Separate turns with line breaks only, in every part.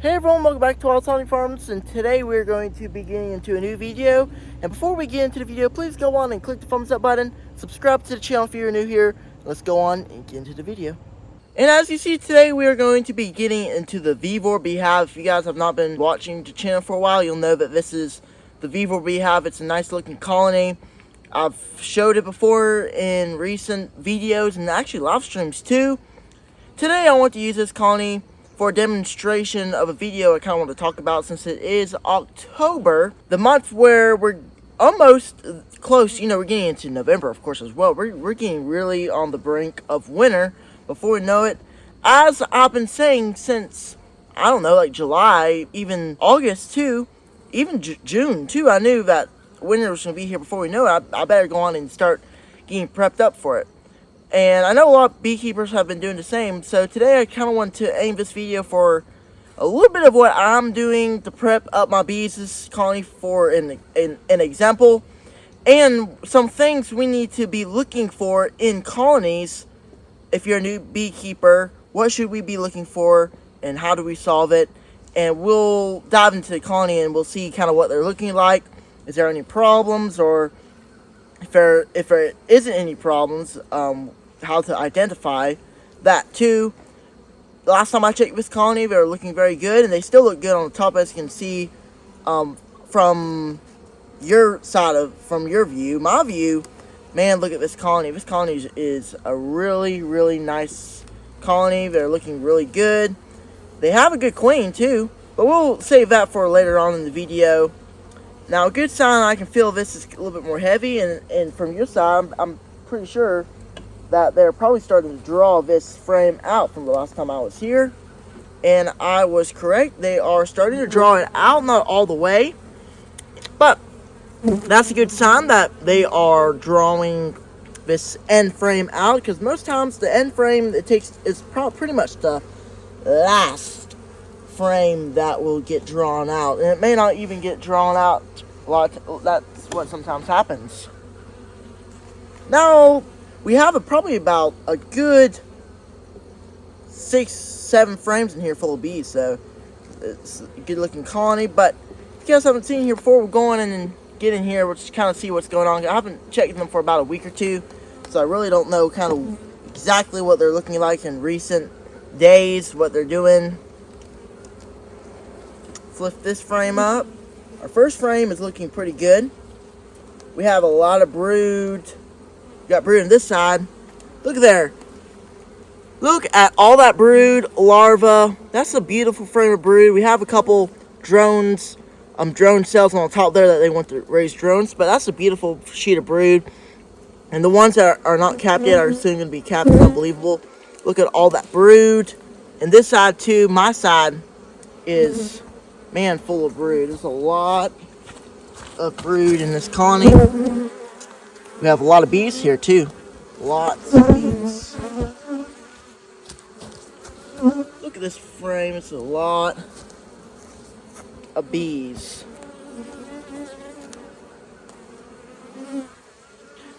Hey everyone, welcome back to Wild Sonic Farms, and today we're going to be getting into a new video. And before we get into the video, please go on and click the thumbs up button, subscribe to the channel if you're new here. Let's go on and get into the video. And as you see today, we are going to be getting into the Beehive. If you guys have not been watching the channel for a while, you'll know that this is the Beehive. It's a nice looking colony. I've showed it before in recent videos and actually live streams too. Today I want to use this colony for a demonstration of a video I kind of want to talk about, since it is October, the month where we're almost close. You know, we're getting into November, of course, as well. We're getting really on the brink of winter before we know it. As I've been saying since, I don't know, like July, even August too, even June too, I knew that winter was going to be here before we know it. I better go on and start getting prepped up for it. And I know a lot of beekeepers have been doing the same. So today I kind of want to aim this video for a little bit of what I'm doing to prep up my bees, this colony, for an example. And some things we need to be looking for in colonies. If you're a new beekeeper, what should we be looking for and how do we solve it? And we'll dive into the colony and we'll see kind of what they're looking like. Is there any problems, or if there isn't any problems, how to identify that too. Last time I checked this colony, they were looking very good, and they still look good on the top, as you can see from your view. My view, man, look at this colony. This colony is a really nice colony. They're looking really good. They have a good queen too, but we'll save that for later on in the video. Now, a good sign I can feel this is a little bit more heavy, and from your side, I'm pretty sure that they're probably starting to draw this frame out from the last time I was here. And I was correct. They are starting to draw it out, not all the way, but that's a good sign that they are drawing this end frame out, because most times the end frame is pretty much the last frame that will get drawn out, and it may not even get drawn out a lot. That's what sometimes happens. Now we have probably about a good 6-7 frames in here full of bees, so it's a good looking colony. But if you guys haven't seen here before, we'll go on and get in here. We'll just kind of see what's going on. I haven't checked them for about a week or two, so I really don't know kind of exactly what they're looking like in recent days, what they're doing. Flip this frame up. Our first frame is looking pretty good. We have a lot of brood. We got brood on this side. Look there. Look at all that brood, larva. That's a beautiful frame of brood. We have a couple drones, drone cells on the top there that they want to raise drones, but that's a beautiful sheet of brood. And the ones that are not capped yet are soon going to be capped. It's unbelievable. Look at all that brood. And this side too, my side, is, man, full of brood. There's a lot of brood in this colony. We have a lot of bees here too. Lots of bees. Look at this frame. It's a lot of bees.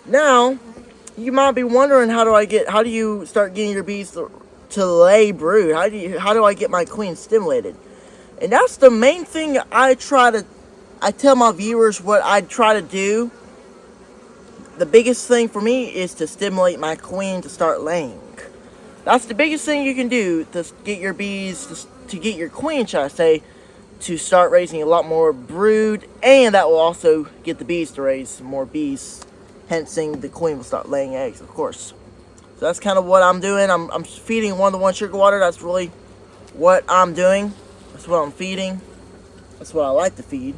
Now, you might be wondering, how do you start getting your bees to lay brood? How do I get my queen stimulated? And that's the main thing I tell my viewers what I try to do. The biggest thing for me is to stimulate my queen to start laying. That's the biggest thing you can do to get your bees, to get your queen, should I say, to start raising a lot more brood. And that will also get the bees to raise more bees. Hence, the queen will start laying eggs, of course. So that's kind of what I'm doing. I'm feeding 1-to-1 sugar water. That's really what I'm doing. That's what I'm feeding. That's what I like to feed.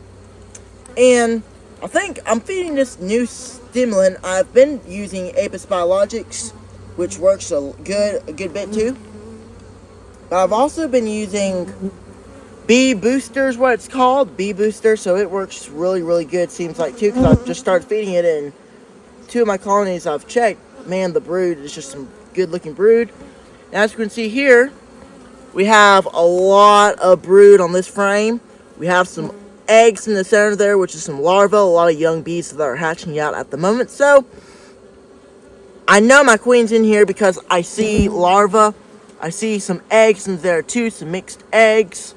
And I think I'm feeding this new stimulant. I've been using Apis Biologics, which works a good bit too. But I've also been using Bee Boosters, what it's called, Bee Booster. So it works really good, seems like too, because I've just started feeding it in 2 of my colonies I've checked. Man, the brood is just some good looking brood. And as you can see here, we have a lot of brood on this frame. We have some eggs in the center there, which is some larvae, a lot of young bees that are hatching out at the moment. So I know my queen's in here because I see larvae. I see some eggs in there too, some mixed eggs.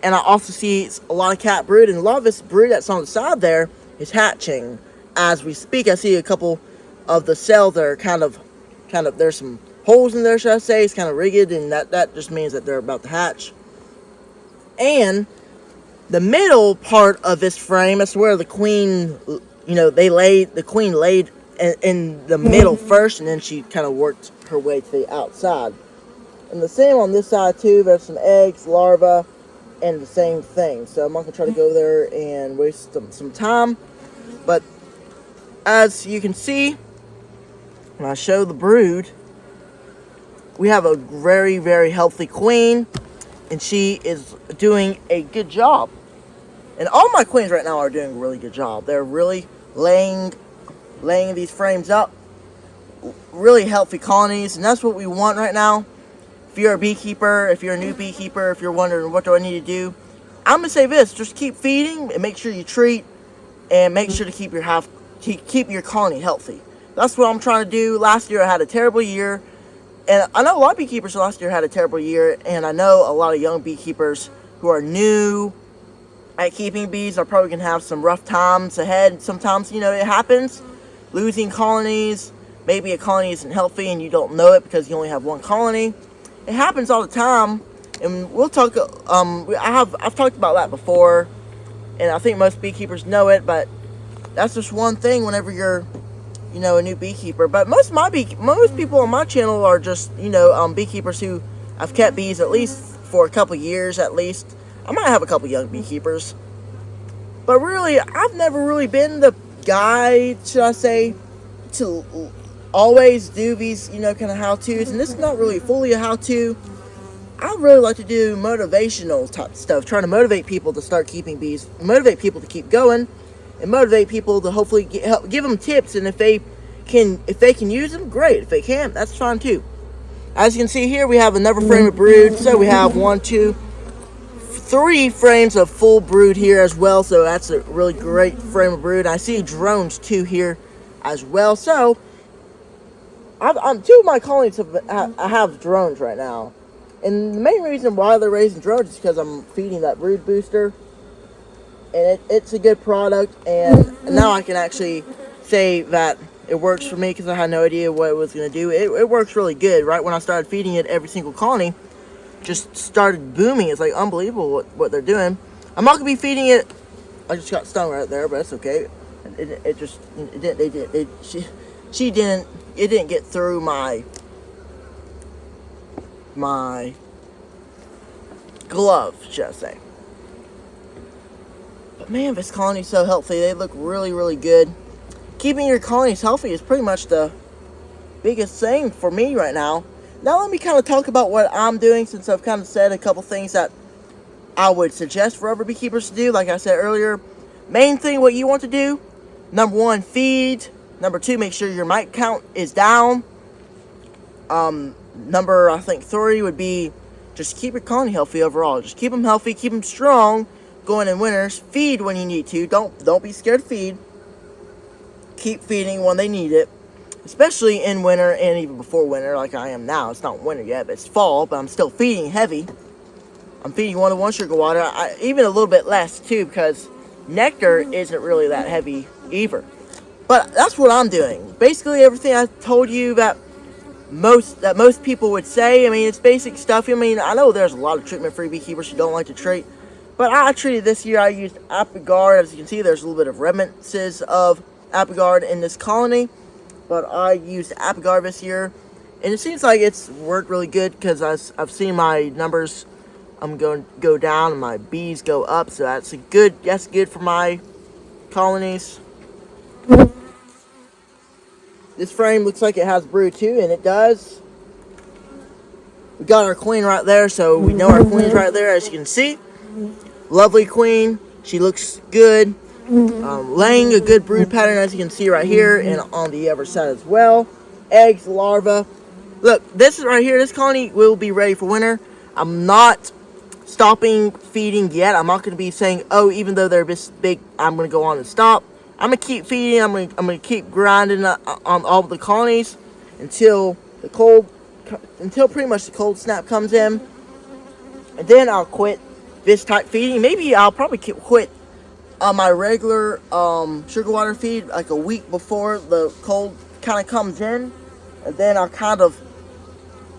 And I also see a lot of cat brood, and a lot of this brood that's on the side there is hatching as we speak. I see a couple of the cells that are kind of, there's some holes in there, should I say. It's kind of rigged, and that just means that they're about to hatch. And the middle part of this frame, that's where the queen, the queen laid in the middle first, and then she kind of worked her way to the outside. And the same on this side too. There's some eggs, larvae, and the same thing. So I'm not going to try to go there and waste some time. But as you can see, when I show the brood, we have a very, very healthy queen, and she is doing a good job. And all my queens right now are doing a really good job. They're really laying these frames up, really healthy colonies, and that's what we want right now. If you're a beekeeper, if you're a new beekeeper, if you're wondering what do I need to do, I'm gonna say this: just keep feeding and make sure you treat, and make sure to keep your colony healthy. That's what I'm trying to do. Last year I had a terrible year, and I know a lot of beekeepers last year had a terrible year, and I know a lot of young beekeepers who are new at keeping bees are probably gonna have some rough times ahead. Sometimes, it happens, losing colonies. Maybe a colony isn't healthy and you don't know it because you only have one colony. It happens all the time, and we'll talk. I've talked about that before, and I think most beekeepers know it. But that's just one thing whenever you're, a new beekeeper. But most people on my channel are just, beekeepers who have kept bees at least for a couple years at least. I might have a couple young beekeepers, but really, I've never really been the guy, should I say, to always do these, kind of how-tos, and this is not really fully a how-to. I really like to do motivational type stuff, trying to motivate people to start keeping bees, motivate people to keep going, and motivate people to hopefully give them tips, and if they can use them, great. If they can't, that's fine too. As you can see here, we have another frame of brood, so we have 1, 2, 3 frames of full brood here as well, so that's a really great frame of brood. I see drones too here as well, so two of my colonies I have drones right now, and the main reason why they're raising drones is because I'm feeding that brood booster, and it's a good product, and now I can actually say that it works for me because I had no idea what it was going to do. It works really good. Right when I started feeding it, every single colony just started booming. It's like unbelievable what they're doing. I'm not gonna be feeding it. I just got stung right there, but that's okay. It didn't get through my glove, should I say. But man, this colony's so healthy. They look really, really good. Keeping your colonies healthy is pretty much the biggest thing for me right now. Now let me kind of talk about what I'm doing, since I've kind of said a couple things that I would suggest for other beekeepers to do. Like I said earlier, main thing what you want to do, number 1, feed. Number 2, make sure your mite count is down. Number, I think 3 would be just keep your colony healthy overall. Just keep them healthy, keep them strong going in winters. Feed when you need to. Don't be scared to feed. Keep feeding when they need it. Especially in winter and even before winter, like I am now. It's not winter yet, but it's fall, but I'm still feeding heavy. I'm feeding 1 to 1 sugar water, even a little bit less too, because nectar isn't really that heavy either. But that's what I'm doing. Basically everything I told you that most people would say. I mean, it's basic stuff. I mean, I know there's a lot of treatment-free beekeepers who don't like to treat, but I treated this year. I used Apigard. As you can see, there's a little bit of remnants of Apigard in this colony. But I used Apigard this year, and it seems like it's worked really good because I've seen my numbers go down and my bees go up, so that's good for my colonies. This frame looks like it has brood too, and it does. We got our queen right there, so we know our queen's right there, as you can see. Lovely queen. She looks good. Laying a good brood pattern, as you can see right here, and on the other side as well. Eggs, larvae. Look, this is right here. This colony will be ready for winter. I'm not stopping feeding yet. I'm not going to be saying, oh, even though they're this big, I'm going to go on and stop. I'm going to keep feeding. I'm going to keep grinding on all of the colonies until pretty much the cold snap comes in, and then I'll quit this type feeding. Maybe I'll probably quit my regular sugar water feed like a week before the cold kind of comes in, and then I'll kind of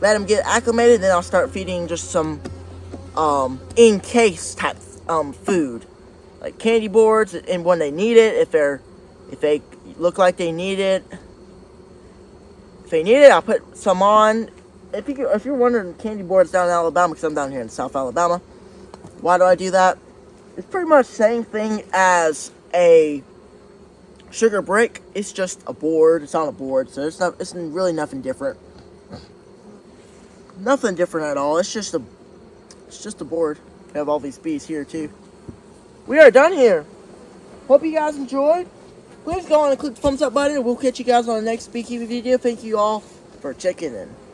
let them get acclimated. Then I'll start feeding just some in case type food, like candy boards, and when they need it, if they look like they need it. If they need it, I'll put some on. If you're wondering, candy boards down in Alabama, because I'm down here in South Alabama, why do I do that? It's pretty much the same thing as a sugar brick. It's just a board. It's on a board, so it's really nothing different. Nothing different at all. It's just a board. We have all these bees here too. We are done here. Hope you guys enjoyed. Please go on and click the thumbs up button, and we'll catch you guys on the next beekeeping video. Thank you all for checking in.